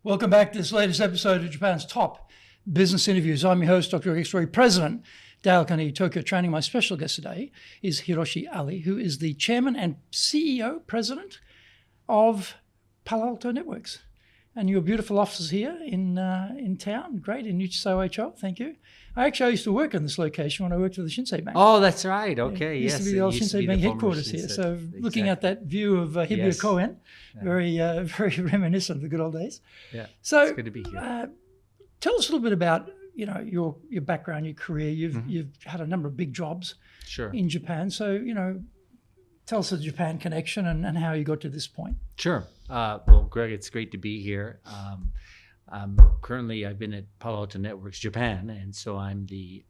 Welcome back to this latest episode of Japan's Top Business Interviews. I'm your host, Dr. Story President Dale Carnegie Tokyo Training. My special guest today is Hiroshi Ali, who is the Chairman and CEO, President of Palo Alto Networks. And your beautiful offices here in town, great, in Uchisawa. Thank you. I used to work in this location when I worked for the Shinsei Bank. Oh, that's right. Okay, It yes. used to be the old Shinsei Bank headquarters here. So looking at that view of Hibiya Koen, very reminiscent of the good old days. Yeah, so it's good to be here. Tell us a little bit about your background, your career. You've had a number of big jobs in Japan. So tell us the Japan connection and how you got to this point. Sure. Well, Greg, it's great to be here. Currently, I've been at Palo Alto Networks Japan, and so I'm the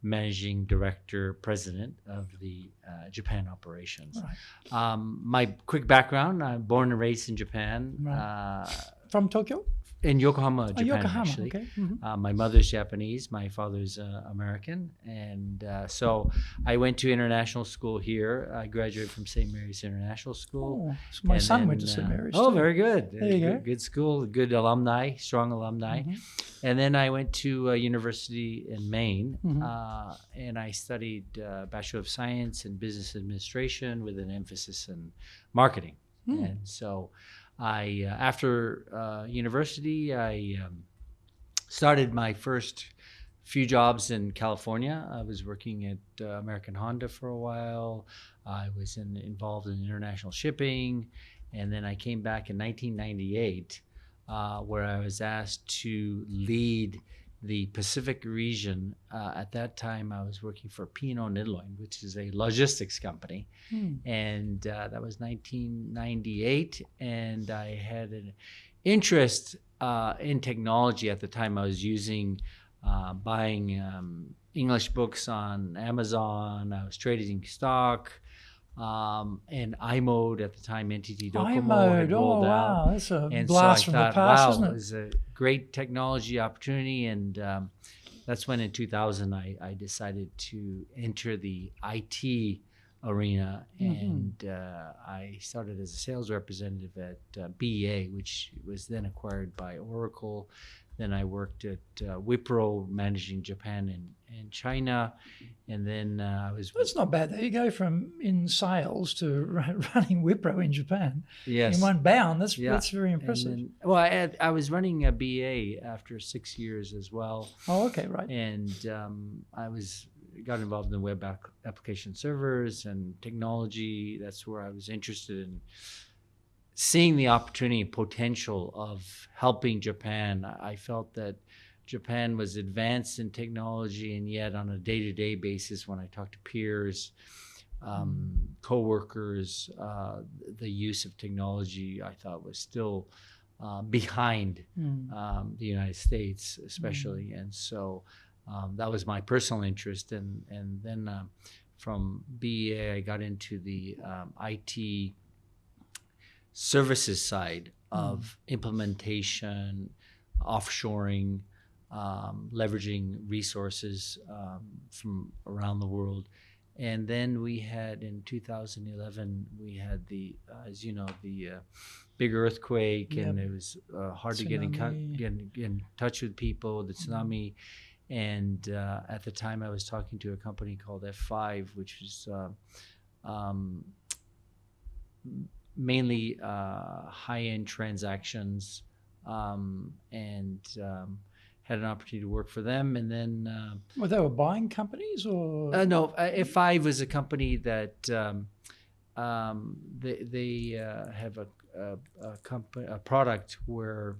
managing director, president of the Japan operations. Right. My quick background: I'm born and raised in Japan. Right. From Tokyo? In Yokohama, Japan, Yokohama, actually. Okay. Mm-hmm. My mother's Japanese, my father's American. And so I went to international school here. I graduated from St. Mary's International School. Oh, so my son went to St. Mary's. Oh, very good. There you go. Good school, good alumni, strong alumni. Mm-hmm. And then I went to university in Maine, and I studied Bachelor of Science in Business Administration with an emphasis in marketing. And so I, after university, I started my first few jobs in California. I was working at American Honda for a while. I was involved in international shipping. And then I came back in 1998, where I was asked to lead the Pacific region. At that time, I was working for P&O Nidloin, which is a logistics company. And that was 1998. And I had an interest in technology at the time. I was buying English books on Amazon. I was trading stock. And iMode at the time, NTT Docomo had rolled out. Wow, that's a blast from the past, isn't it? It was a great technology opportunity, and that's when in 2000 I decided to enter the IT arena, and I started as a sales representative at BEA, which was then acquired by Oracle. Then I worked at Wipro, managing Japan and China. And then I was... That's not bad. There you go from in sales to running Wipro in Japan. Yes. In one bound. That's very impressive. Then, I was running a BA after 6 years as well. Oh, okay, right. And I got involved in web application servers and technology. That's where I was interested in seeing the opportunity and potential of helping Japan. I felt that Japan was advanced in technology, and yet on a day-to-day basis, when I talked to peers, co-workers, the use of technology, I thought was still behind the United States, especially. And so that was my personal interest. And then from BEA, I got into the IT services side of implementation, offshoring, leveraging resources from around the world. And then we had, in 2011, we had the, as you know, the big earthquake, and it was hard to get in touch with people, the tsunami. And at the time I was talking to a company called F5, which was mainly high-end transactions, and had an opportunity to work for them. And then well, they were buying companies, or no, F5 was a company that they have a product where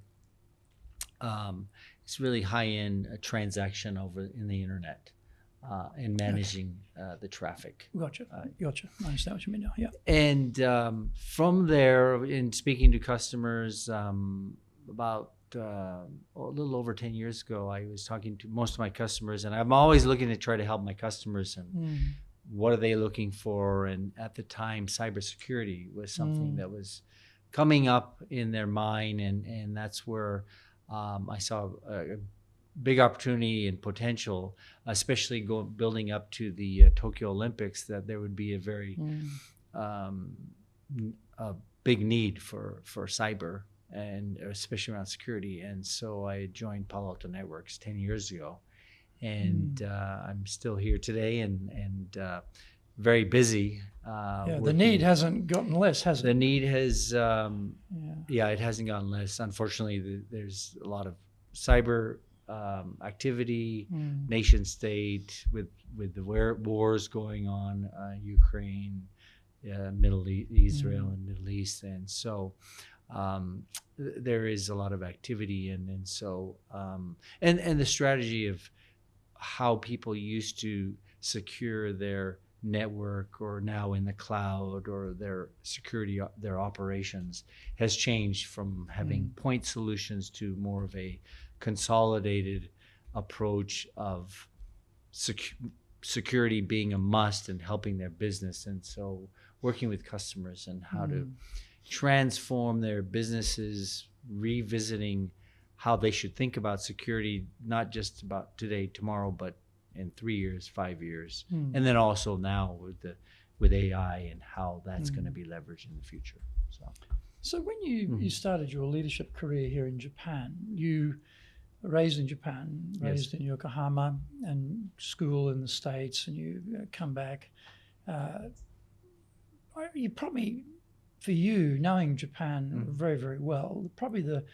it's really high-end transaction over in the internet. And managing the traffic. Gotcha. I understand what you mean now. Yeah. And from there, in speaking to customers, about a little over 10 years ago, I was talking to most of my customers, and I'm always looking to try to help my customers and what are they looking for. And at the time, cybersecurity was something that was coming up in their mind, and that's where I saw a big opportunity and potential, especially building up to the Tokyo Olympics, that there would be a very a big need for cyber and especially around security. And so I joined Palo Alto Networks 10 years ago, and I'm still here today, and very busy. The working. need hasn't gotten less, has it? The need has, it hasn't gotten less. Unfortunately, there's a lot of cyber activity, nation state with the wars going on, Ukraine, Middle East, Israel, and Middle East, and so there is a lot of activity, and so and the strategy of how people used to secure their network, or now in the cloud, or their security, their operations, has changed from having point solutions to more of a consolidated approach of security being a must and helping their business. And so working with customers and how to transform their businesses, revisiting how they should think about security, not just about today, tomorrow, but in 3 years, 5 years, and then also now with AI and how that's going to be leveraged in the future. So when you started your leadership career here in Japan, you were raised in Japan, raised in Yokohama, and school in the States, and you come back. You probably, for you, knowing Japan very, very well, probably the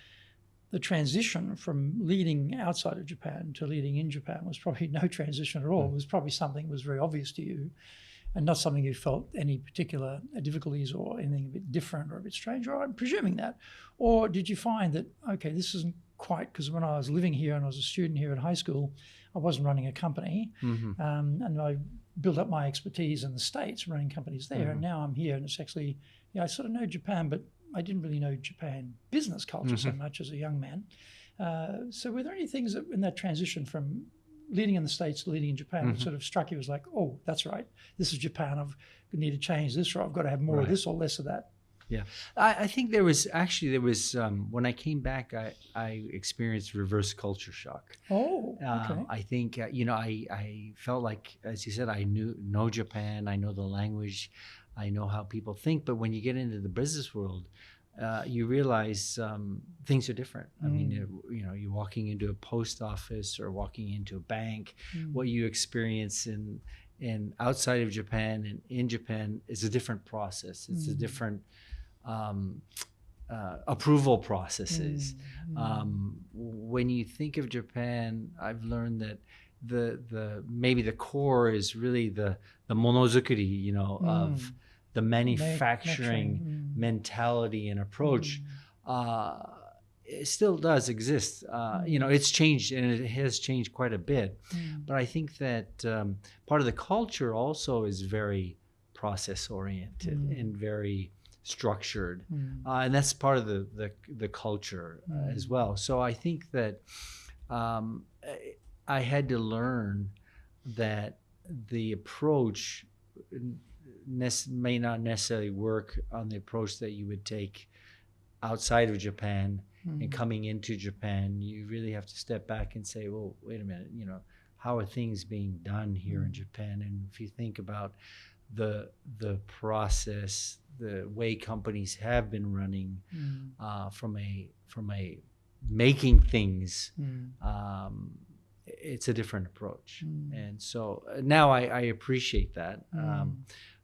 transition from leading outside of Japan to leading in Japan was probably no transition at all. It was probably something that was very obvious to you, and not something you felt any particular difficulties or anything a bit different or a bit strange, or I'm presuming that. Or did you find that, okay, this isn't quite, because when I was living here and I was a student here at high school, I wasn't running a company, and I built up my expertise in the States running companies there, and now I'm here, and it's actually, I sort of know Japan, but I didn't really know Japan business culture so much as a young man. So were there any things that in that transition from leading in the States to leading in Japan that sort of struck you as like, oh, that's right, this is Japan, I need to change this, or I've got to have more of this or less of that? Yeah, I think there was when I came back, I experienced reverse culture shock. Oh, okay. I think I felt like, as you said, I know Japan, I know the language, I know how people think, but when you get into the business world, you realize things are different. I mean, you're walking into a post office or walking into a bank. What you experience in outside of Japan and in Japan is a different process. It's a different approval processes. When you think of Japan, I've learned that the maybe the core is really the monozukuri, of the manufacturing mentality and approach. It still does exist. It's changed, and it has changed quite a bit. But I think that part of the culture also is very process oriented and very structured, and that's part of the culture as well. So I think that I had to learn that the approach may not necessarily work on the approach that you would take outside of Japan, and coming into Japan, you really have to step back and say, well, wait a minute, how are things being done here in Japan? And if you think about the process, the way companies have been running from a making things, it's a different approach. And so now I appreciate that.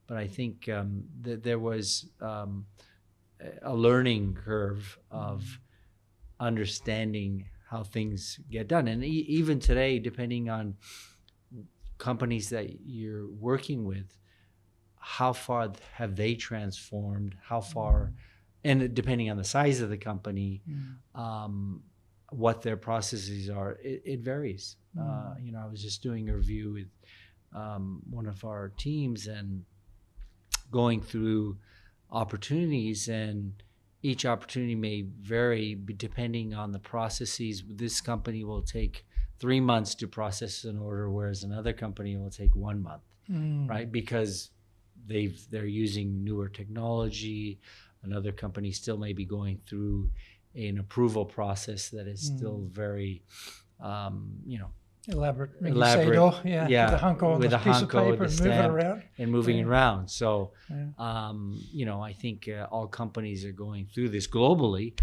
But I think that there was a learning curve of understanding how things get done. And even today, depending on companies that you're working with, how far have they transformed, how far, and depending on the size of the company, what their processes are, it varies. I was just doing a review with one of our teams and going through opportunities, and each opportunity may vary depending on the processes. This company will take 3 months to process an order, whereas another company will take 1 month, right? Because they're using newer technology. Another company still may be going through an approval process that is still very, elaborate elaborate, with a hunk on with the a piece of hunko, paper the and moving stamp, around. and moving Yeah. around. So, Yeah. I think all companies are going through this globally,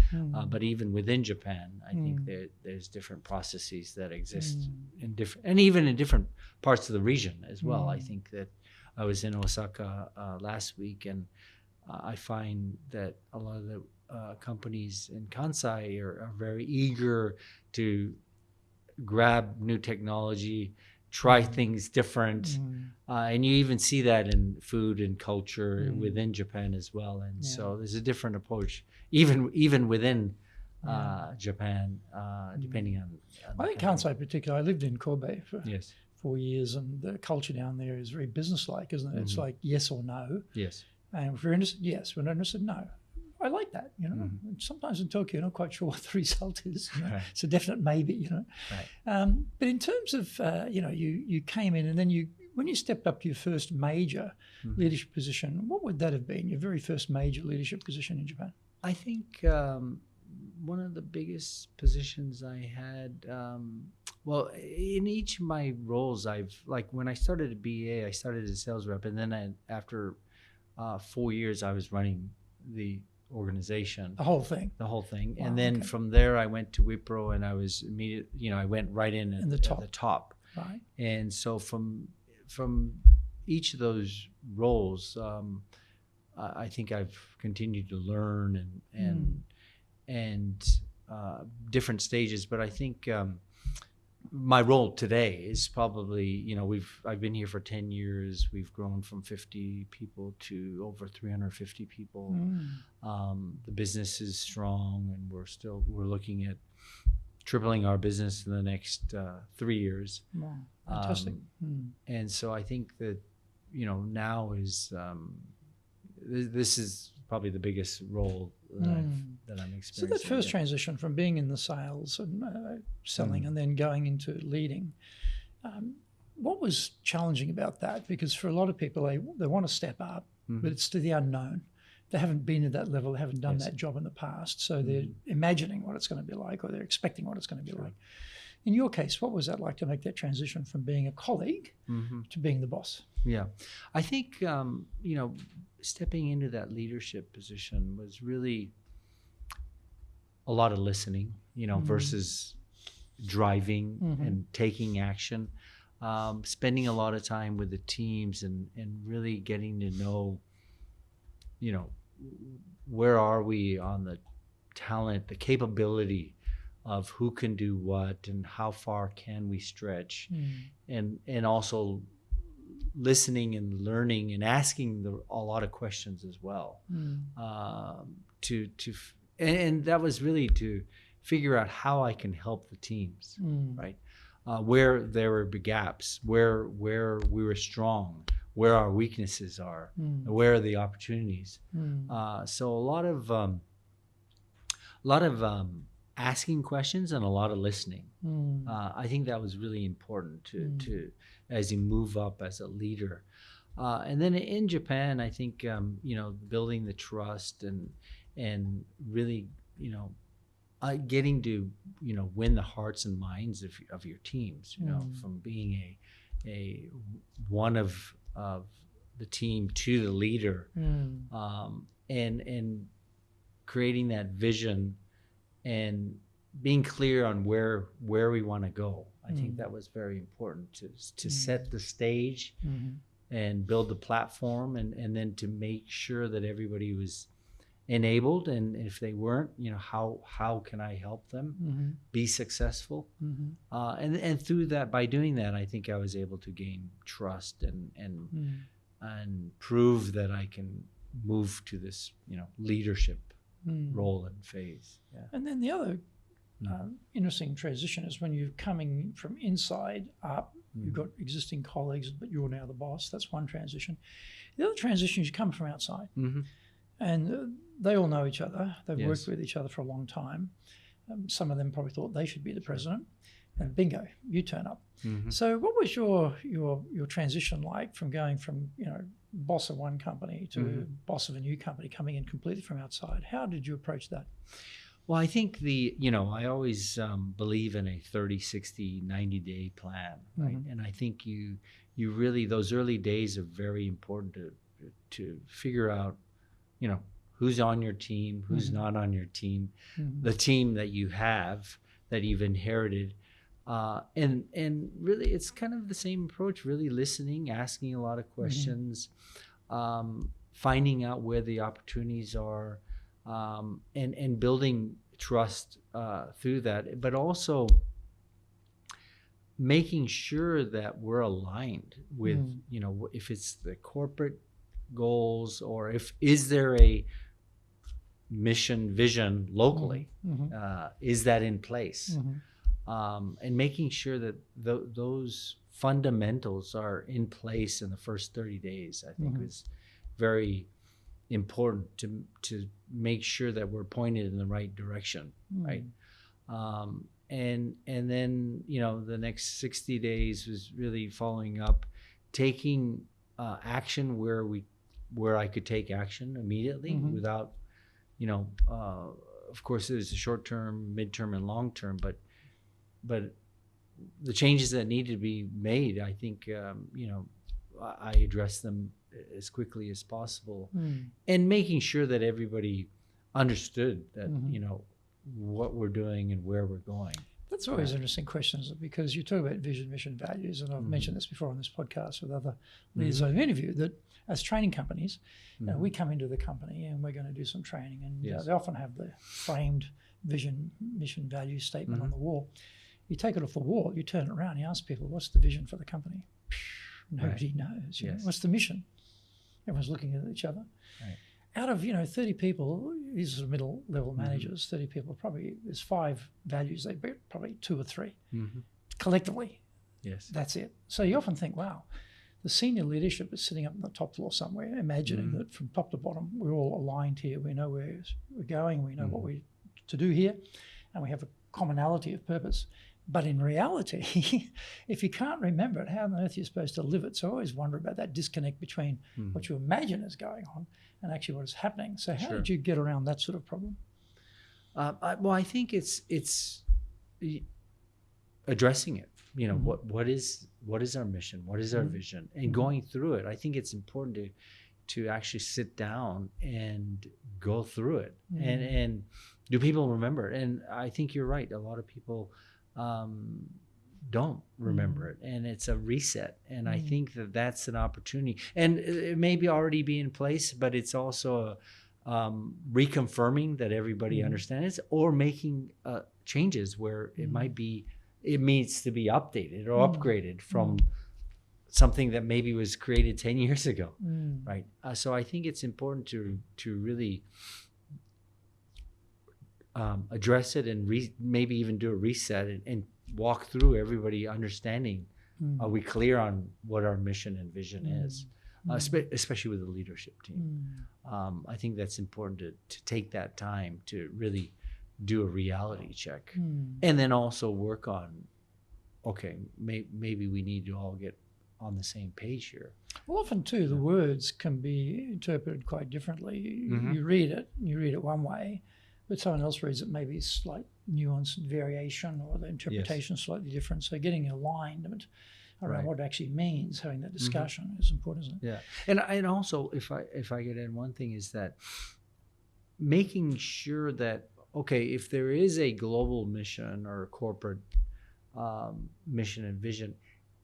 but even within Japan, I think there's different processes that exist in different, and even in different parts of the region as well. I think that I was in Osaka last week, and I find that a lot of the companies in Kansai are very eager to grab new technology, try things different, and you even see that in food and culture within Japan as well. And so there's a different approach, even within Japan, depending on I think Kansai in particular. I lived in Kobe for Yes. 4 years, and the culture down there is very businesslike, isn't it? It's like yes or no. Yes. And if we're interested, yes. We're not interested, no. I like that, And sometimes in Tokyo, you're not quite sure what the result is. Right. It's a definite maybe, Right. But in terms of, you came in, and then when you stepped up to your first major leadership position, what would that have been? Your very first major leadership position in Japan? I think one of the biggest positions I had, in each of my roles, when I started at BA, I started as a sales rep, and then after 4 years, I was running the organization. The whole thing. Wow, and then okay. from there, I went to Wipro, and I was I went right in at the top. Right. And so from each of those roles, I think I've continued to learn and different stages. But I think my role today is probably, I've been here for 10 years. We've grown from 50 people to over 350 people. The business is strong, and we're looking at tripling our business in the next 3 years. Wow, fantastic. And so I think that, now is, this is probably the biggest role that I'm experiencing. So that first transition from being in the sales and selling and then going into leading, what was challenging about that? Because for a lot of people, they want to step up, but it's to the unknown. They haven't been at that level, they haven't done that job in the past, so they're imagining what it's going to be like, or they're expecting what it's going to be like. In your case, what was that like to make that transition from being a colleague to being the boss? Yeah, I think, stepping into that leadership position was really a lot of listening, versus driving and taking action, spending a lot of time with the teams and really getting to know, where are we on the talent, the capability of who can do what and how far can we stretch, and also listening and learning and asking a lot of questions as well, and that was really to figure out how I can help the teams, right? Where there were gaps, where we were strong, where our weaknesses are, where are the opportunities. So a lot of asking questions and a lot of listening. I think that was really important to as you move up as a leader. And then in Japan, I think building the trust and really getting to win the hearts and minds of your teams. From being a one of the team to the leader, and creating that vision and being clear on where we want to go. I think that was very important to set the stage and build the platform, and then to make sure that everybody was enabled, and if they weren't, how can I help them be successful? And through that, by doing that, I think I was able to gain trust and prove that I can move to this leadership role and phase. Yeah. And then the other interesting transition is when you're coming from inside up, you've got existing colleagues, but you're now the boss. That's one transition. The other transition is you come from outside, and they all know each other. They've worked with each other for a long time. Some of them probably thought they should be the president, and bingo, you turn up. So what was your transition like from going from boss of one company to boss of a new company, coming in completely from outside? How did you approach that? Well, I think I always believe in a 30, 60, 90-day plan, right? Mhm. And I think you really, those early days are very important to figure out, who's on your team, who's Mhm. not on your team, Mhm. the team that you have, that you've inherited. And really, it's kind of the same approach, really listening, asking a lot of questions, finding out where the opportunities are, and building trust through that, but also making sure that we're aligned with, if it's the corporate goals, or is there a mission vision locally, is that in place? And making sure that those fundamentals are in place in the first 30 days, I think is very important to make sure that we're pointed in the right direction, right? And then the next 60 days was really following up, taking action where I could take action immediately without, of course there's a short term, midterm, and long term, but the changes that need to be made, I think, I address them as quickly as possible, and making sure that everybody understood that, what we're doing and where we're going. That's always interesting questions, because you talk about vision, mission, values, and I've mentioned this before on this podcast with other leaders I've interviewed, that as training companies, we come into the company and we're going to do some training, and they often have the framed vision, mission, value statement on the wall. You take it off the wall, you turn it around, you ask people, what's the vision for the company? Nobody knows. You know? What's the mission? Everyone's looking at each other. Right. Out of 30 people, these are middle level managers, 30 people, probably there's 5 values, they bet probably 2 or 3 collectively. Yes. That's it. So you often think, wow, the senior leadership is sitting up on the top floor somewhere, imagining that from top to bottom, we're all aligned here. We know where we're going. We know what we to do here, and we have a commonality of purpose. But in reality, if you can't remember it, how on earth are you supposed to live it? So I always wonder about that disconnect between what you imagine is going on and actually what is happening. So how did you get around that sort of problem? I think it's addressing it. What is our mission? What is our vision? And going through it. I think it's important to actually sit down and go through it. And do people remember it? And I think you're right. A lot of people don't remember it, and it's a reset. And I think that's an opportunity, and it may be already be in place, but it's also reconfirming that everybody understands, or making changes where it needs to be updated or upgraded from something that maybe was created 10 years ago, right? So I think it's important to really address it, and maybe even do a reset, and walk through everybody understanding, are we clear on what our mission and vision is, especially with the leadership team. I think that's important to take that time to really do a reality check, and then also work on, okay, maybe we need to all get on the same page here. Well, often too, the words can be interpreted quite differently. You read it one way, but someone else reads it maybe slight nuance and variation, or the interpretation is slightly different. So getting alignment around what it actually means, having that discussion is important, isn't it? Yeah, and also, if I could add one thing, is that making sure that, okay, if there is a global mission or a corporate mission and vision,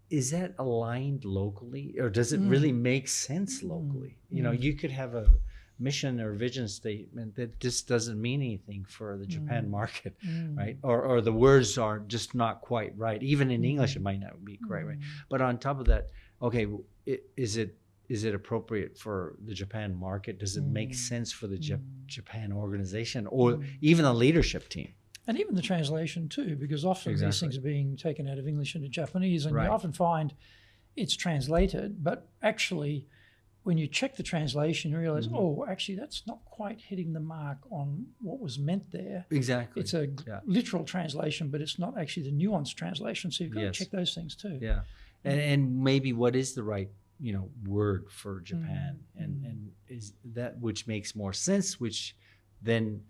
is that aligned locally, or does it really make sense locally? You could have a mission or vision statement that just doesn't mean anything for the Japan market, right? Or the words are just not quite right. Even in English, it might not be quite right. But on top of that, okay, is it appropriate for the Japan market? Does it make sense for the Japan organization, or even the leadership team? And even the translation too, because often these things are being taken out of English into Japanese, and you often find it's translated, but actually when you check the translation, you realize, actually that's not quite hitting the mark on what was meant there. Exactly. It's a literal translation, but it's not actually the nuanced translation. So you've got to check those things too. Yeah. And maybe what is the right, word for Japan, and is that which makes more sense, which then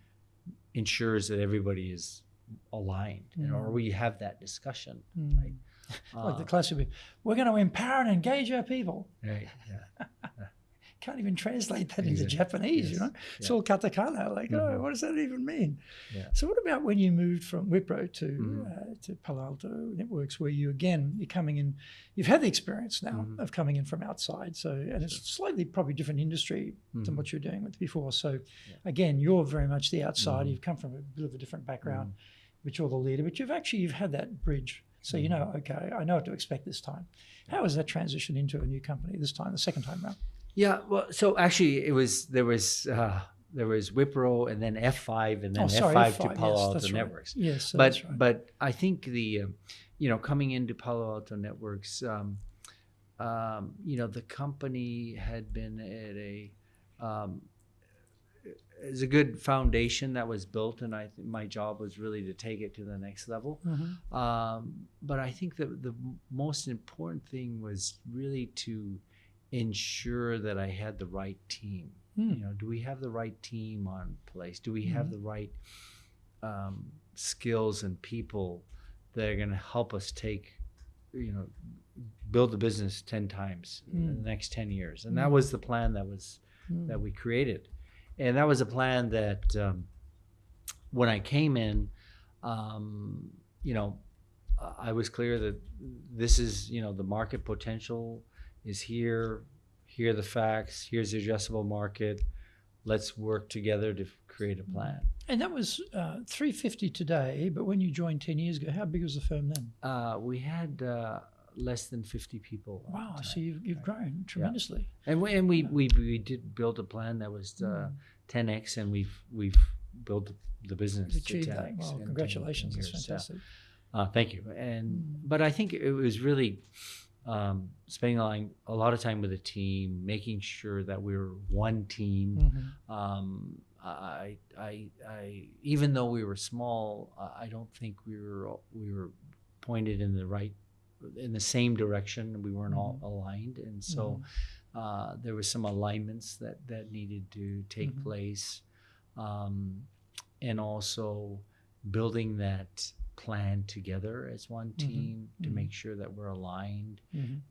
ensures that everybody is aligned, or we have that discussion, right? Like the classic, we're going to empower and engage our people. Right. Yeah. Can't even translate that into Exactly. Japanese, Yes. It's all katakana. Like, oh, what does that even mean? Yeah. So what about when you moved from Wipro to Palo Alto Networks, where you're coming in, you've had the experience now of coming in from outside. So, and it's slightly probably different industry than what you're doing with before. So again, you're very much the outsider. You've come from a bit of a different background, but you're the leader, but you've had that bridge. So, okay, I know what to expect this time. How was that transition into a new company this time, the second time around? Yeah, well, so actually, there was Wipro, and then F5, and then F5 to Palo Alto Networks. Right. Yes, but I think the coming into Palo Alto Networks, the company had been at is a good foundation that was built, and I think my job was really to take it to the next level. But I think that the most important thing was really to ensure that I had the right team. Do we have the right team on place? Do we have the right skills and people that are going to help us build the business 10 times in the next 10 years? And that was the plan that we created. And that was a plan that when I came in, I was clear that this is, the market potential is here. Here are the facts. Here's the addressable market. Let's work together to create a plan. And that was 350 today, but when you joined 10 years ago, how big was the firm then? We had less than 50 people. Wow, so you've grown tremendously. Yeah. And we did build a plan that was 10x, and we've built the business to 10x. Well, congratulations, that's fantastic. Thank you. But I think it was really spending a lot of time with the team, making sure that we were one team. I even though we were small, I don't think we were pointed in the same direction. We weren't all aligned, and so there was some alignments that needed to take place, and also building that plan together as one team to make sure that we're aligned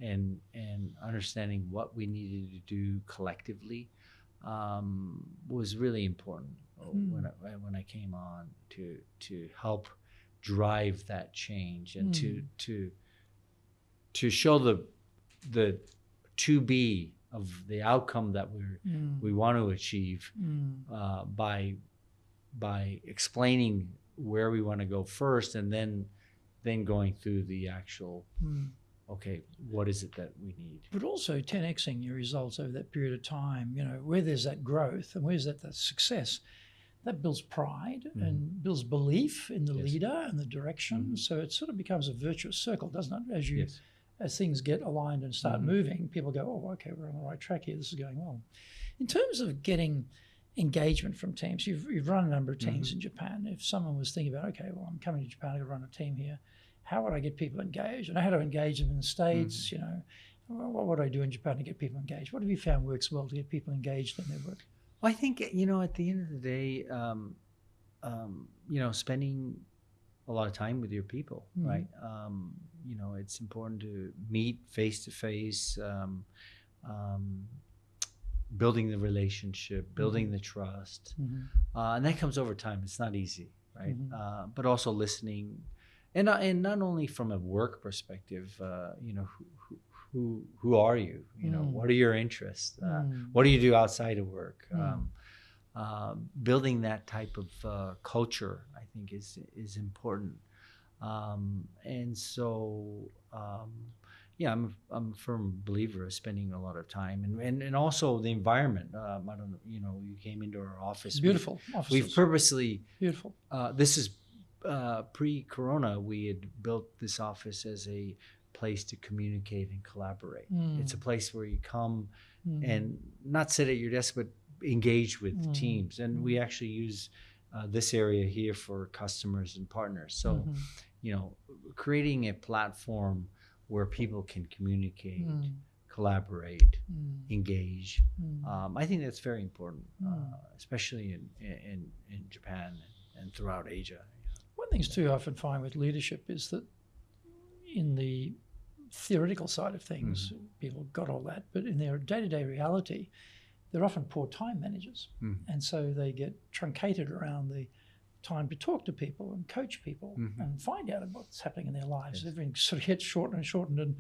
and understanding what we needed to do collectively was really important when I came on to help drive that change and to show the to be of the outcome that we want to achieve by explaining where we want to go first, and then going through the actual okay, what is it that we need? But also 10xing your results over that period of time, where there's that growth and where's that success, that builds pride and builds belief in the leader and the direction. So it sort of becomes a virtuous circle, doesn't it? As things get aligned and start moving, people go, oh, okay, we're on the right track here. This is going well. In terms of getting engagement from teams, you've run a number of teams in Japan. If someone was thinking about, okay, well, I'm coming to Japan, I'm going to run a team here, how would I get people engaged? And how to engage them in the States, what would I do in Japan to get people engaged? What have you found works well to get people engaged in their work? Well, I think, at the end of the day, spending a lot of time with your people, right? It's important to meet face to face, building the relationship, building the trust, and that comes over time. It's not easy, right? But also listening, and not only from a work perspective. Who are you? What are your interests? What do you do outside of work? Building that type of culture, I think, is important. And so, I'm a firm believer of spending a lot of time, and also the environment. I don't know, you came into our office. It's beautiful. We've purposely beautiful. This is pre-corona. We had built this office as a place to communicate and collaborate. It's a place where you come and not sit at your desk, but engage with teams. And we actually use this area here for customers and partners. So, creating a platform where people can communicate, collaborate, engage. I think that's very important, especially in Japan and throughout Asia. One thing too I often find with leadership is that in the theoretical side of things, people got all that, but in their day-to-day reality, they're often poor time managers. And so they get truncated around the time to talk to people and coach people and find out what's happening in their lives. Everything sort of gets shortened and shortened. And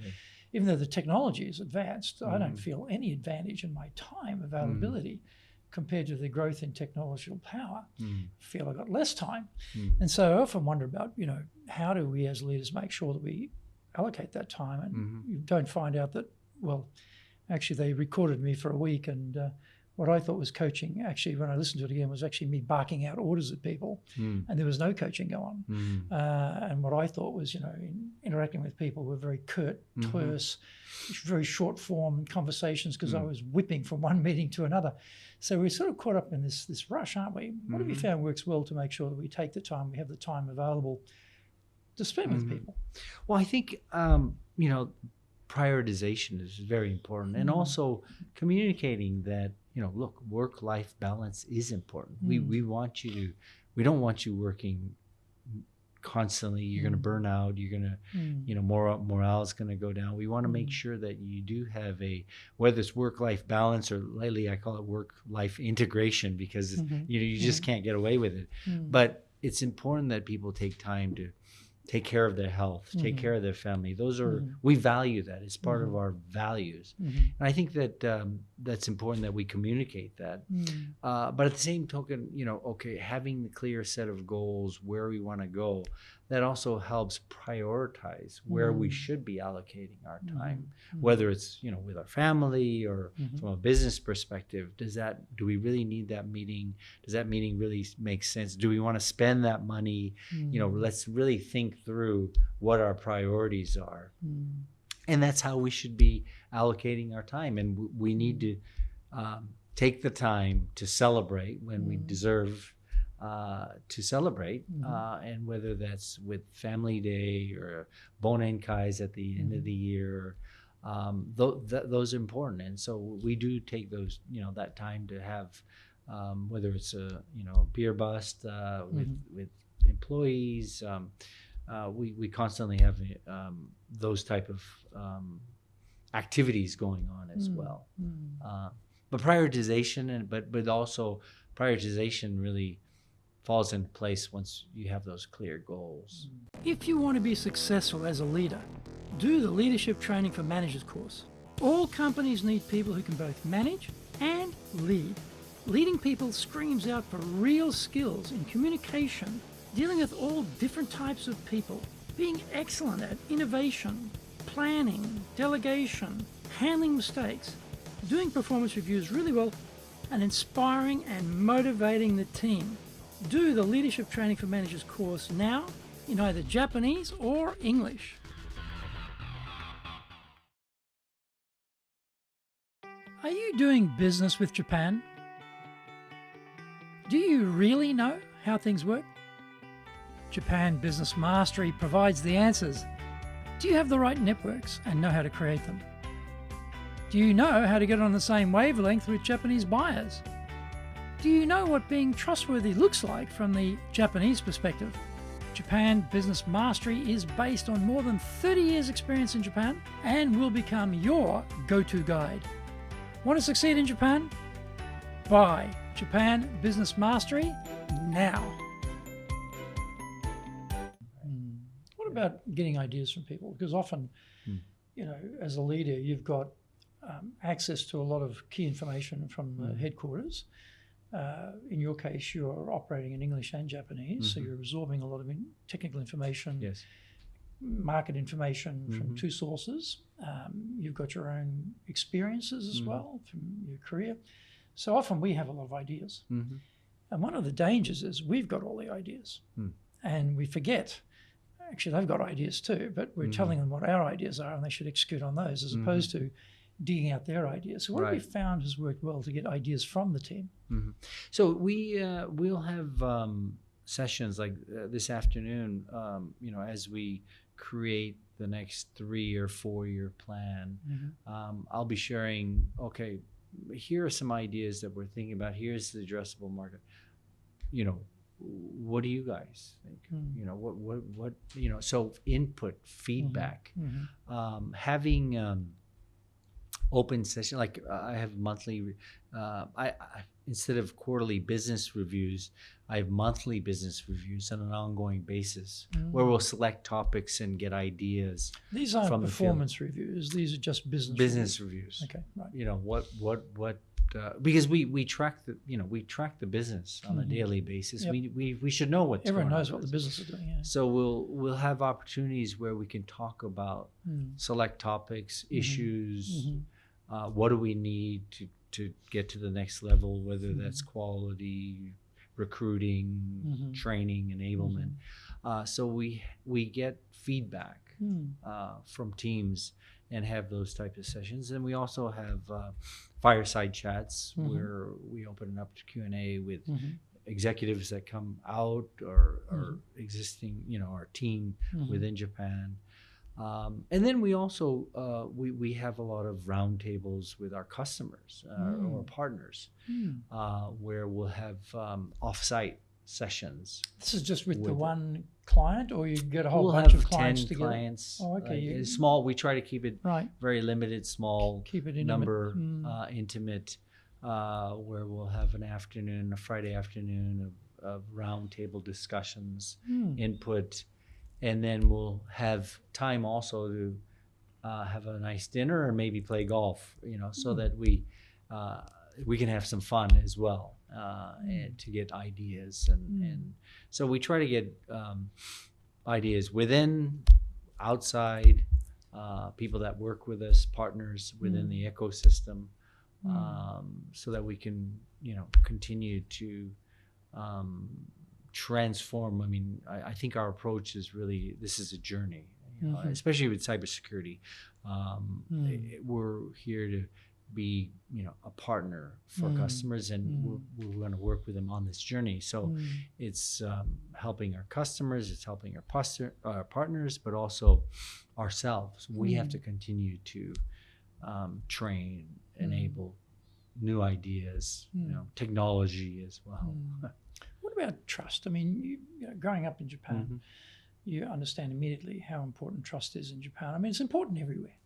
even though the technology is advanced, I don't feel any advantage in my time availability compared to the growth in technological power. I feel I got less time. And so I often wonder about, how do we as leaders make sure that we allocate that time and you don't find out that, well, actually they recorded me for a week and what I thought was coaching, actually when I listened to it again, was actually me barking out orders at people and there was no coaching going on. And what I thought was, interacting with people were very curt, terse, very short form conversations because I was whipping from one meeting to another. So we're sort of caught up in this rush, aren't we? What have you found works well to make sure that we take the time, we have the time available to spend with people? Well, I think, prioritization is very important, and also communicating that, look, work-life balance is important. We don't want you working constantly. You're going to burn out. You're going to, morale is going to go down. We want to make sure that you do have whether it's work-life balance or lately I call it work-life integration because, you just can't get away with it. But it's important that people take time to take care of their health, take care of their family. Those are, we value that. It's part of our values. And I think that that's important that we communicate that. But at the same token, having the clear set of goals, where we want to go, that also helps prioritize where we should be allocating our time, whether it's, with our family or from a business perspective. Do we really need that meeting? Does that meeting really make sense? Do we want to spend that money? Let's really think through what our priorities are. And that's how we should be allocating our time. And we need to take the time to celebrate when we deserve to celebrate, and whether that's with Family Day or Bonenkais at the end of the year, those are important. And so we do take those, that time to have, whether it's a beer bust with employees. We constantly have those type of activities going on as well. But prioritization, but also prioritization really falls into place once you have those clear goals. If you want to be successful as a leader, do the Leadership Training for Managers course. All companies need people who can both manage and lead. Leading people screams out for real skills in communication, dealing with all different types of people, being excellent at innovation, planning, delegation, handling mistakes, doing performance reviews really well, and inspiring and motivating the team. Do the Leadership Training for Managers course now in either Japanese or English. Are you doing business with Japan? Do you really know how things work? Japan Business Mastery provides the answers. Do you have the right networks and know how to create them? Do you know how to get on the same wavelength with Japanese buyers? Do you know what being trustworthy looks like from the Japanese perspective? Japan Business Mastery is based on more than 30 years' experience in Japan and will become your go-to guide. Want to succeed in Japan? Buy Japan Business Mastery now. What about getting ideas from people? Because often, as a leader, you've got access to a lot of key information from the headquarters. In your case, you're operating in English and Japanese, so you're absorbing a lot of technical information, market information from two sources. You've got your own experiences as well from your career. So often we have a lot of ideas. And one of the dangers is we've got all the ideas and we forget, actually they've got ideas too, but we're telling them what our ideas are and they should execute on those as opposed to digging out their ideas. So what have we found has worked well to get ideas from the team? So we'll have sessions like this afternoon, as we create the next 3 or 4 year plan. I'll be sharing, here are some ideas that we're thinking about. Here's the addressable market. what do you guys think? What so input, feedback, having open session, like I have monthly, I instead of quarterly business reviews, I have monthly business reviews on an ongoing basis where we'll select topics and get ideas. These aren't from performance reviews. These are just business reviews. Okay, right. What because we track the business on a daily basis. Yep. We should know what's Everyone going on knows what the business is doing. Yeah. So we'll have opportunities where we can talk about select topics, issues. What do we need to get to the next level, whether that's quality, recruiting, training, enablement. So we get feedback from teams and have those types of sessions. And we also have fireside chats where we open it up to Q&A with executives that come out or existing, our team within Japan. And then we also we have a lot of roundtables with our customers or partners where we'll have off-site sessions. This is just with the one client, or you get a whole we'll bunch have of clients 10 together? clients. Oh, okay. It's small. We try to keep it very limited, small, keep it intimate. number, intimate, where we'll have a Friday afternoon of roundtable discussions, input. And then we'll have time also to have a nice dinner or maybe play golf, so that we can have some fun as well and to get ideas. And so we try to get ideas within, outside, people that work with us, partners within the ecosystem, so that we can, continue to transform. I mean, I think our approach is really, this is a journey, especially with cybersecurity. We're here to be, a partner for customers, and we're going to work with them on this journey. So it's helping our customers, it's helping our partners, but also ourselves. We have to continue to train, enable new ideas, technology as well. What about trust? I mean, growing up in Japan, you understand immediately how important trust is in Japan. I mean, it's important everywhere.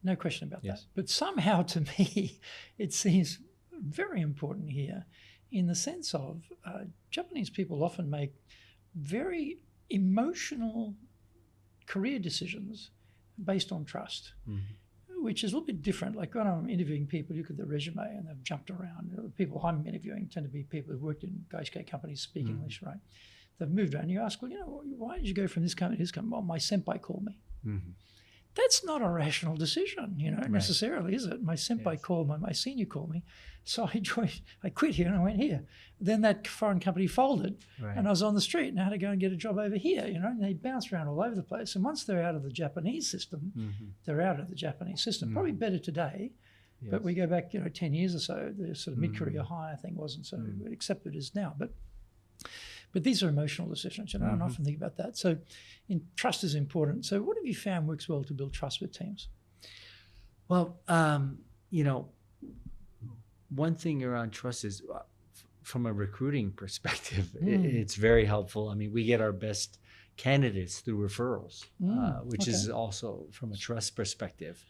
No question about that. But somehow, to me, it seems very important here in the sense of Japanese people often make very emotional career decisions based on trust. Which is a little bit different. Like when I'm interviewing people, you look at the resume and they've jumped around. The people I'm interviewing tend to be people who've worked in Gaishikei companies, speak English, right? They've moved around. You ask, well, why did you go from this company to this company? Well, my senpai called me. That's not a rational decision, necessarily, is it? My senpai called me, my senior called me. So I quit here and I went here. Then that foreign company folded and I was on the street and I had to go and get a job over here, and they bounce around all over the place. And once they're out of the Japanese system, they're out of the Japanese system. Probably better today, but we go back, 10 years or so, the sort of mid-career hire thing wasn't so accepted as now. But these are emotional decisions, and I often think about that. So trust is important. So what have you found works well to build trust with teams? Well, one thing around trust is from a recruiting perspective, it's very helpful. I mean, we get our best candidates through referrals, which is also from a trust perspective.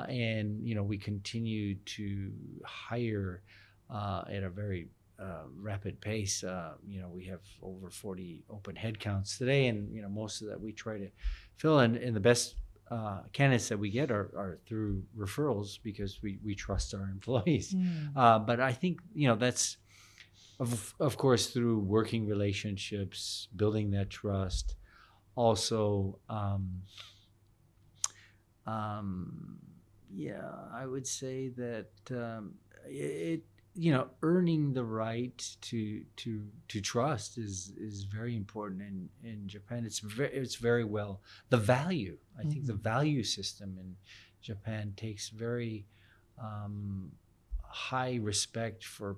And, we continue to hire at a very rapid pace. We have over 40 open headcounts today, and most of that we try to fill in. And the best candidates that we get are through referrals because we trust our employees. But I think that's of course through working relationships, building that trust. Also, I would say that earning the right to trust is very important in Japan. It's very well, the value. I think the value system in Japan takes very high respect for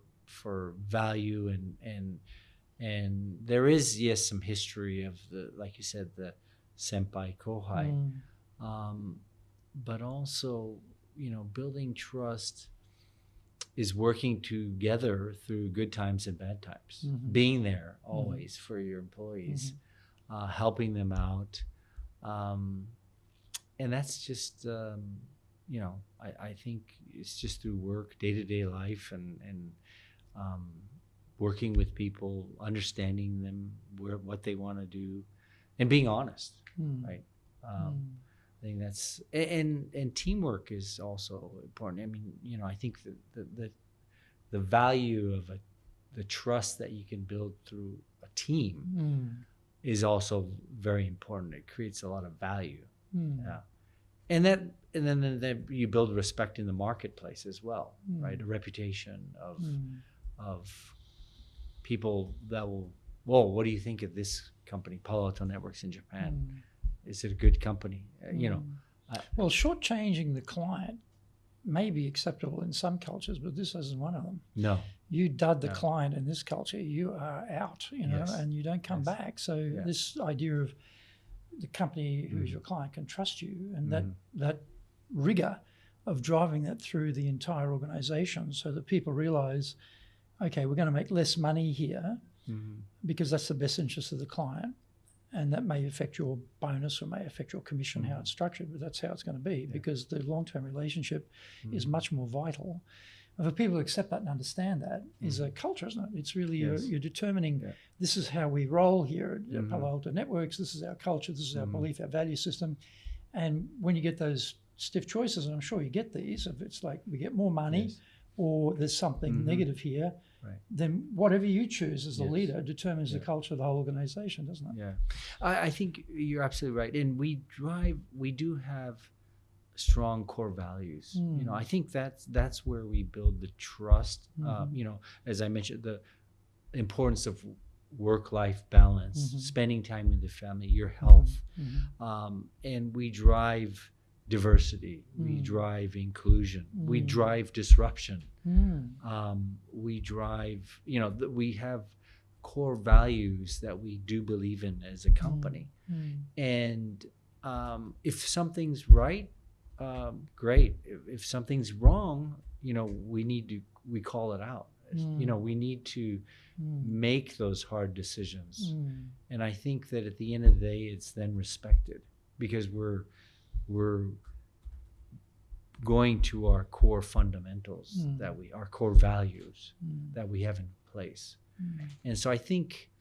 value, and there is some history of like you said, the senpai kohai, but also building trust is working together through good times and bad times, being there always for your employees, helping them out. And that's just, I think it's just through work, day-to-day life, and working with people, understanding them, what they want to do, and being honest, right? I think that's, and teamwork is also important. I mean, I think the value of the trust that you can build through a team is also very important. It creates a lot of value. Yeah. And then you build respect in the marketplace as well, right? A reputation of people that will, whoa, what do you think of this company, Palo Alto Networks in Japan? Is it a good company? Well, shortchanging the client may be acceptable in some cultures, but this isn't one of them. No. You dud the client in this culture, you are out, and you don't come back. So this idea of the company who's your client can trust you, and that rigor of driving that through the entire organization so that people realize, okay, we're going to make less money here because that's the best interest of the client. And that may affect your bonus or may affect your commission, how it's structured, but that's how it's going to be because the long-term relationship is much more vital. And for people to accept that and understand that is a culture, isn't it? It's really you're determining this is how we roll here at Palo Alto Networks, this is our culture, this is our belief, our value system. And when you get those stiff choices, and I'm sure you get these, if it's like we get more money or there's something negative here, then whatever you choose as the leader determines the culture of the whole organization, doesn't it? Yeah, I think you're absolutely right. And we do have strong core values. I think that's where we build the trust. As I mentioned, the importance of work-life balance, spending time with the family, your health, and we drive diversity, we drive inclusion, we drive disruption. We drive, we have core values that we do believe in as a company. And if something's right, great. If something's wrong, we call it out. We need to make those hard decisions. And I think that at the end of the day, it's then respected because we're going to our core fundamentals our core values that we have in place. And so I think,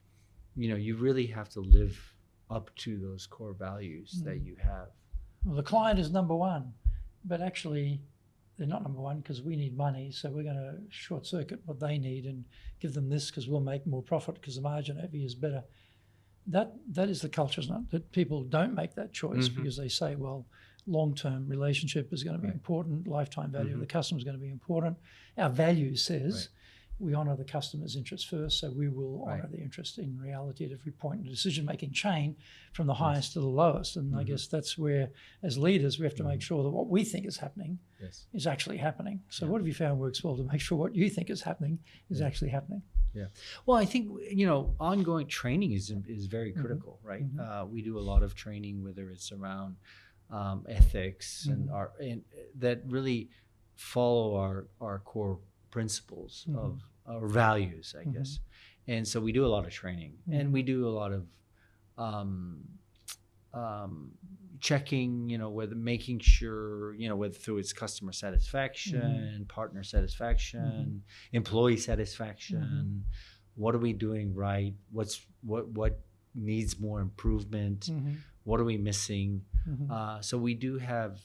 you really have to live up to those core values that you have. Well, the client is number one, but actually they're not number one because we need money. So we're going to short circuit what they need and give them this because we'll make more profit because the margin over here is better. That is the culture, isn't it? That people don't make that choice because they say, well, long-term relationship is going to be important. Lifetime value of the customer is going to be important. Our value says we honour the customer's interest first, so we will honour the interest in reality at every point in the decision-making chain from the highest to the lowest. And I guess that's where, as leaders, we have to make sure that what we think is happening is actually happening. So what have you found works well to make sure what you think is happening is actually happening? Yeah. Well, I think, ongoing training is very critical, right? We do a lot of training, whether it's around ethics and that really follow our core principles of our values, I guess. And so we do a lot of training and we do a lot of checking, whether making sure, whether through its customer satisfaction, partner satisfaction, employee satisfaction, what are we doing right? What needs more improvement? What are we missing? So we do have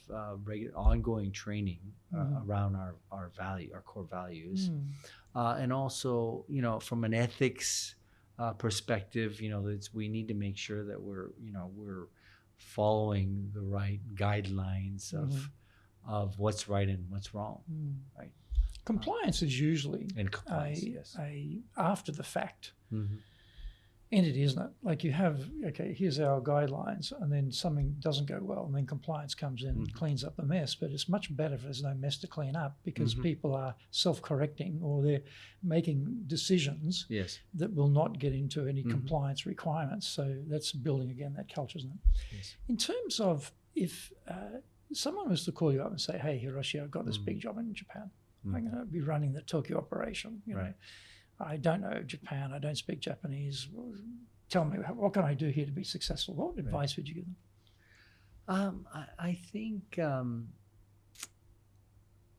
regular ongoing training around our core values. And also, from an ethics perspective, we need to make sure that we're following the right guidelines of what's right and what's wrong, right? Compliance is usually a after the fact entity, isn't it? Like you have, okay, here's our guidelines, and then something doesn't go well, and then compliance comes in and cleans up the mess. But it's much better if there's no mess to clean up because people are self-correcting or they're making decisions that will not get into any compliance requirements. So that's building, again, that culture, isn't it? Yes. In terms of if someone was to call you up and say, hey, Hiroshi, I've got this big job in Japan. I'm going to be running the Tokyo operation. You know, I don't know Japan. I don't speak Japanese. Tell me, what can I do here to be successful? What advice would you give them? I think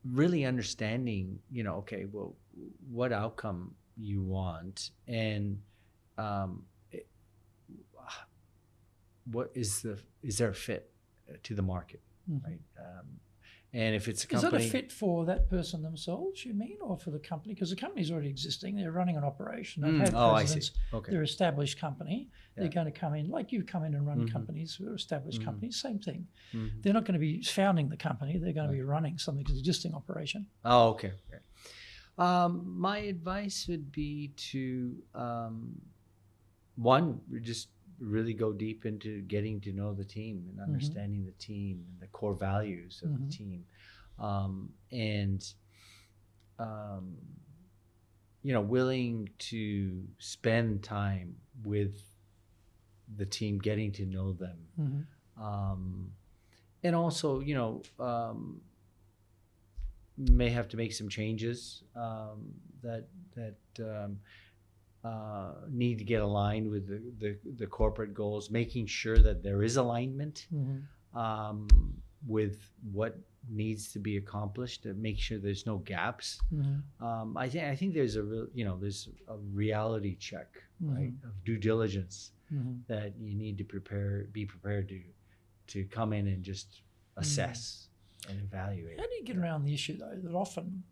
really understanding, okay, well, what outcome you want, and what is there a fit to the market, right? And if it's a company, is that a fit for that person themselves, you mean, or for the company? Because the company's already existing. They're running an operation. They've had presidents. I see. Okay. They're an established company. They're going to come in, like you've come in and run companies, established companies, same thing. They're not going to be founding the company. They're going to be running something existing operation. Oh, okay. My advice would be to, one, just really go deep into getting to know the team and understanding the team and the core values of the team, and willing to spend time with the team, getting to know them, and also may have to make some changes that need to get aligned with the corporate goals, making sure that there is alignment with what needs to be accomplished, to make sure there's no gaps. I think there's a real, there's a reality check, right, of due diligence that you need to be prepared to come in and just assess and evaluate. How do you get around the issue, though, that often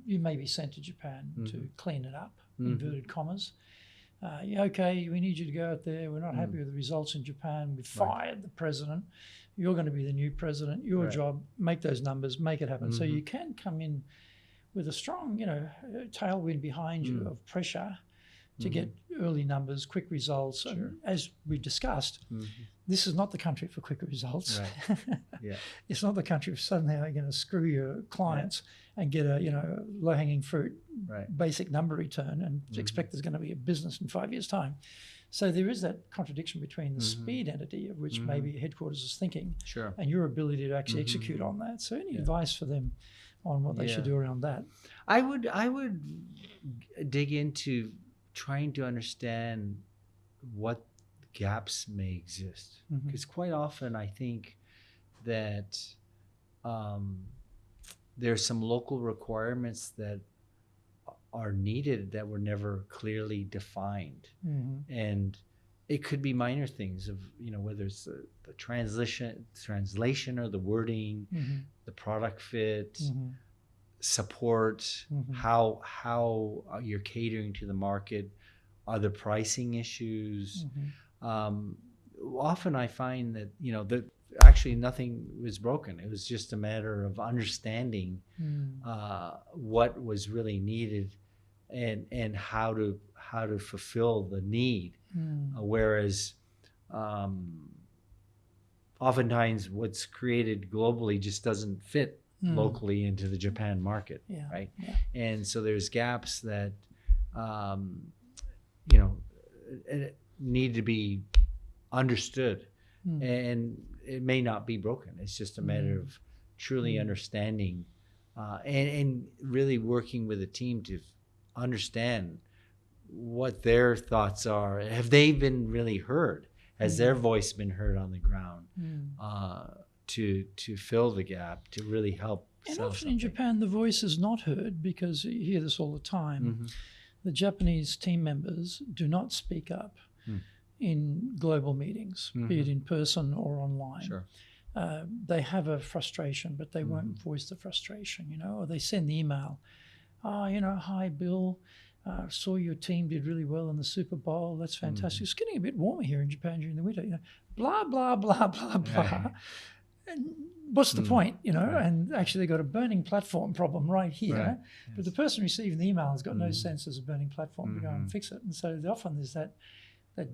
you may be sent to Japan to clean it up, inverted commas. Okay, we need you to go out there. We're not happy with the results in Japan. We fired the president. You're going to be the new president. Your job, make those numbers, make it happen. So you can come in with a strong, tailwind behind you of pressure to get early numbers, quick results. Sure. And as we discussed, this is not the country for quicker results. Right. It's not the country for suddenly you're going to screw your clients and get a low-hanging fruit basic number return and expect there's going to be a business in 5 years' time. So there is that contradiction between the speed entity of which maybe headquarters is thinking and your ability to actually execute on that. So any advice for them on what they should do around that? I would dig into trying to understand what gaps may exist, because quite often I think that there's some local requirements that are needed that were never clearly defined, and it could be minor things of whether it's the translation or the wording, the product fit, support, how you're catering to the market, are the pricing issues. Often I find that that actually nothing was broken. It was just a matter of understanding what was really needed and how to fulfill the need. Whereas oftentimes what's created globally just doesn't fit locally into the Japan market, right? And so there's gaps that need to be understood, and it may not be broken. It's just a matter of truly understanding and really working with a team to understand what their thoughts are. Have they been really heard? Has their voice been heard on the ground? To fill the gap, to really help. And often in Japan, the voice is not heard, because you hear this all the time. The Japanese team members do not speak up in global meetings, be it in person or online. Sure. They have a frustration, but they won't voice the frustration, or they send the email. Hi, Bill. Saw your team did really well in the Super Bowl. That's fantastic. It's getting a bit warmer here in Japan during the winter. Blah, blah, blah, blah, blah. And what's the point, And actually, they've got a burning platform problem right here. But the person receiving the email has got no sense as a burning platform to go and fix it. And so often there's that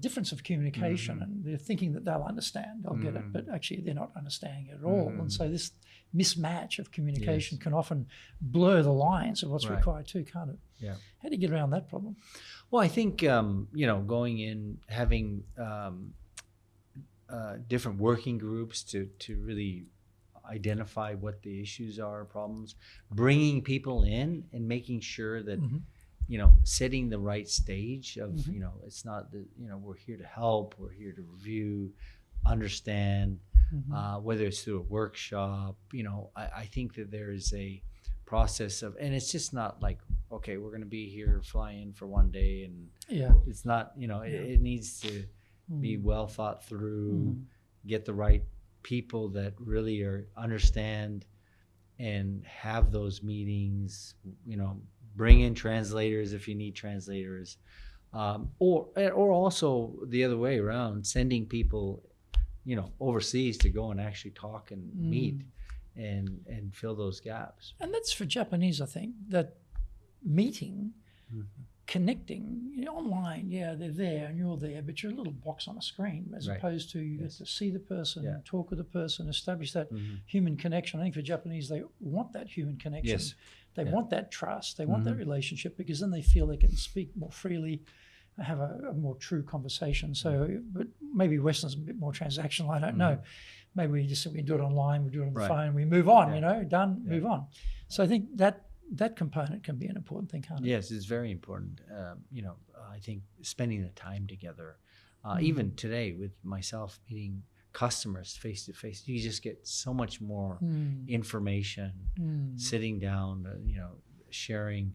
difference of communication, and they're thinking that they'll understand, they'll get it, but actually they're not understanding it at all. And so this mismatch of communication can often blur the lines of what's required too, can't it? Yeah. How do you get around that problem? Well, I think, going in, having different working groups to really identify what the issues are, problems, bringing people in and making sure that, setting the right stage of, it's not that, we're here to help, we're here to review, understand, whether it's through a workshop, I think that there is a process of, and it's just not like, okay, we're going to be here, fly in for one day, and it's not, it needs to be well thought through, get the right people that really understand and have those meetings, bring in translators if you need translators, or also the other way around, sending people, overseas to go and actually talk and meet and fill those gaps. And that's for Japanese, I think, that meeting, connecting online, they're there and you're there, but you're a little box on a screen, as opposed to you get to see the person, talk with the person, establish that human connection. I think for Japanese, they want that human connection. Yes. They want that trust. They want that relationship, because then they feel they can speak more freely, have a more true conversation. So, but maybe Western's a bit more transactional. I don't know. Maybe we do it online, we do it on the phone, we move on, done, move on. So I think that component can be an important thing, can't it? Yes, it's very important. I think spending the time together, even today with myself meeting customers face to face, you just get so much more information, sitting down, sharing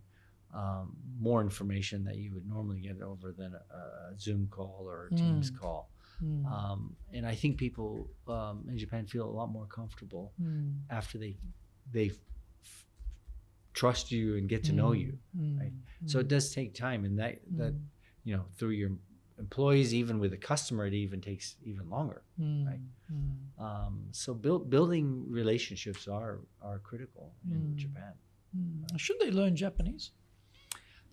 more information that you would normally get over than a Zoom call or a Teams call. And I think people in Japan feel a lot more comfortable after they trust you and get to know you, right? So it does take time, and that through your employees, even with a customer, it even takes even longer, right? So building relationships are critical in Japan. Should they learn Japanese?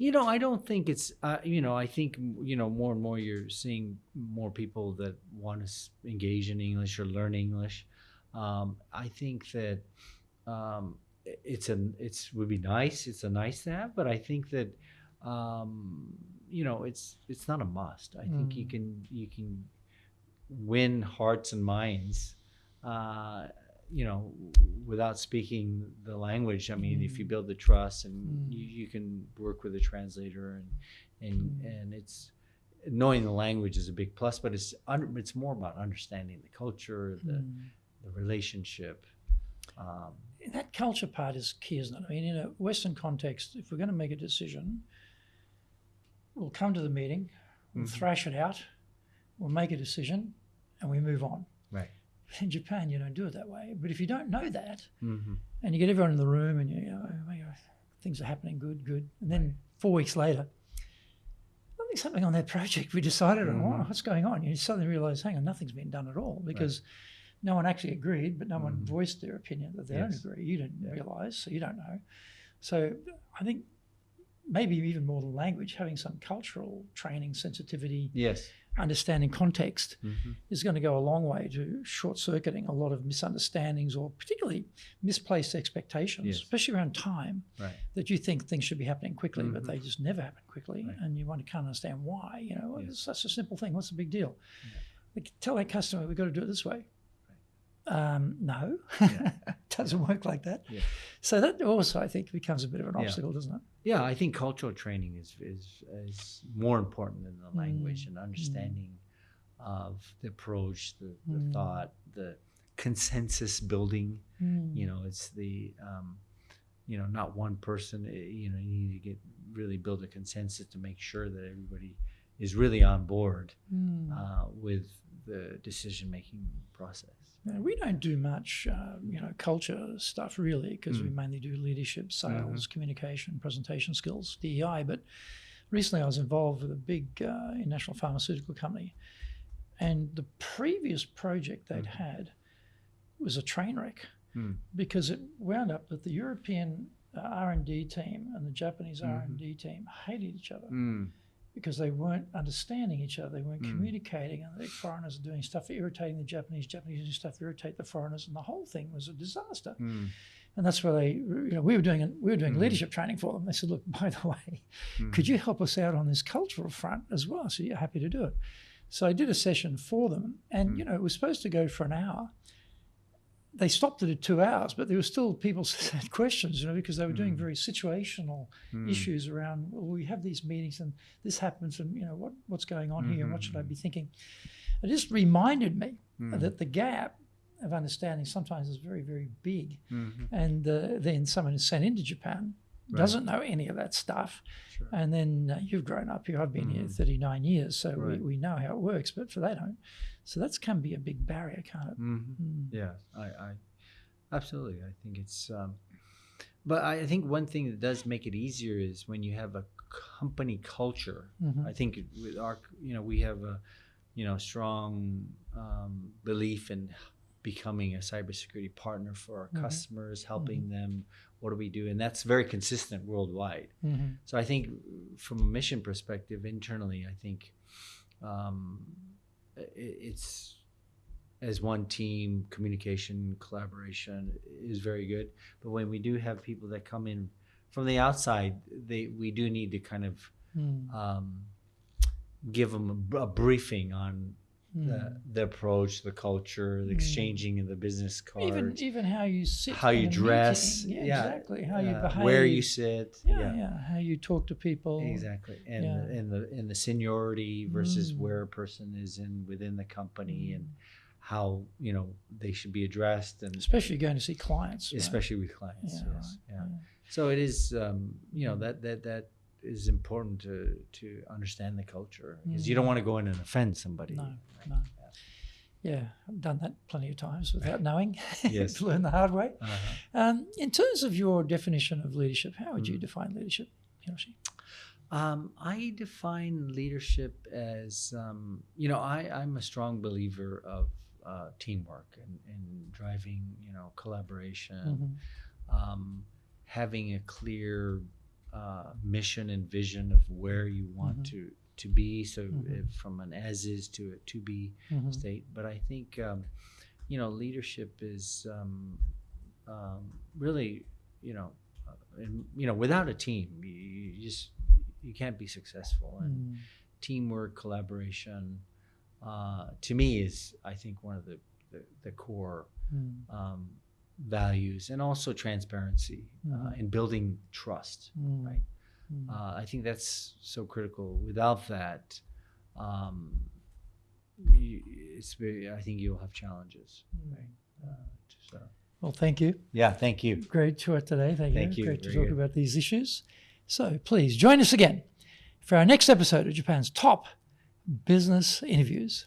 I don't think it's, I think, more and more you're seeing more people that want to engage in English or learn English. I think that it would be nice. It's a nice to have, but I think that, it's not a must. I think you can win hearts and minds, without speaking the language. I mean, if you build the trust and you can work with a translator, and it's knowing the language is a big plus, but it's more about understanding the culture, the relationship. That culture part is key, isn't it? I mean, in a Western context, if we're going to make a decision, we'll come to the meeting, we'll thrash it out, we'll make a decision, and we move on. Right. In Japan, you don't do it that way. But if you don't know that, and you get everyone in the room, and things are happening, good, and then 4 weeks later, nothing's happening on that project we decided on. What's going on? You suddenly realise, hang on, nothing's been done at all, because no one actually agreed, but no one voiced their opinion that they don't agree. You didn't realise, so you don't know. So I think maybe even more than language, having some cultural training, sensitivity, understanding context is going to go a long way to short-circuiting a lot of misunderstandings, or particularly misplaced expectations, especially around time, that you think things should be happening quickly, but they just never happen quickly, and you want to kind of understand why. It's such a simple thing. What's the big deal? Like, tell that customer, we've got to do it this way. No, it doesn't work like that. So that also, I think, becomes a bit of an obstacle, doesn't it? Yeah, I think cultural training is more important than the language, and understanding of the approach, the thought, the consensus building. It's the not one person. You need to really build a consensus to make sure that everybody is really on board with the decision-making process. We don't do much, culture stuff really, because we mainly do leadership, sales, communication, presentation skills, DEI. But recently I was involved with a big international pharmaceutical company, and the previous project they'd had was a train wreck, because it wound up that the European R&D team and the Japanese R&D team hated each other. Because they weren't understanding each other, they weren't communicating, and the foreigners are doing stuff irritating the Japanese doing stuff to irritate the foreigners, and the whole thing was a disaster. And that's where we were doing leadership training for them. They said, look, by the way, could you help us out on this cultural front as well? So you're happy to do it. So I did a session for them, and it was supposed to go for an hour. they stopped it at 2 hours, but there were still people who had questions, because they were doing very situational issues around, well, we have these meetings and this happens and, what's going on here and what should I be thinking? It just reminded me that the gap of understanding sometimes is very, very big. And then someone who's sent into Japan doesn't know any of that stuff. Sure. And then you've grown up here. I've been here 39 years, so we know how it works, but for they don't. So that's can be a big barrier, can't it? Yeah, I absolutely. I think it's, but I think one thing that does make it easier is when you have a company culture. I think with our, we have a, strong belief in becoming a cybersecurity partner for our customers, helping them. What do we do? And that's very consistent worldwide. So I think from a mission perspective, internally, I think it's as one team, communication, collaboration is very good. But when we do have people that come in from the outside, we do need to kind of give them a briefing on the approach, the culture, the exchanging of the business cards, even how you sit, how you dress, exactly, how you behave, where you sit, how you talk to people, exactly, and the seniority versus where a person is within the company and how they should be addressed, and especially going to see clients, especially with clients. Right. So it is, that is important to understand the culture, because you don't want to go in and offend somebody. No. Yeah, I've done that plenty of times without knowing. Yes. To learn the hard way. In terms of your definition of leadership, how would you define leadership, Hiroshi? I define leadership as, I'm a strong believer of teamwork and driving, collaboration, having a clear mission and vision of where you want to be, so from an as is to a to be state. But I think leadership is really without a team you can't be successful, and teamwork, collaboration to me is, I think, one of the core values, and also transparency in building trust, right? I think that's so critical. Without that, I think you'll have challenges. Right? Well, thank you. Yeah, thank you. Great tour today. Thank you. Great to Very talk good. about these issues. So please join us again for our next episode of Japan's top business interviews.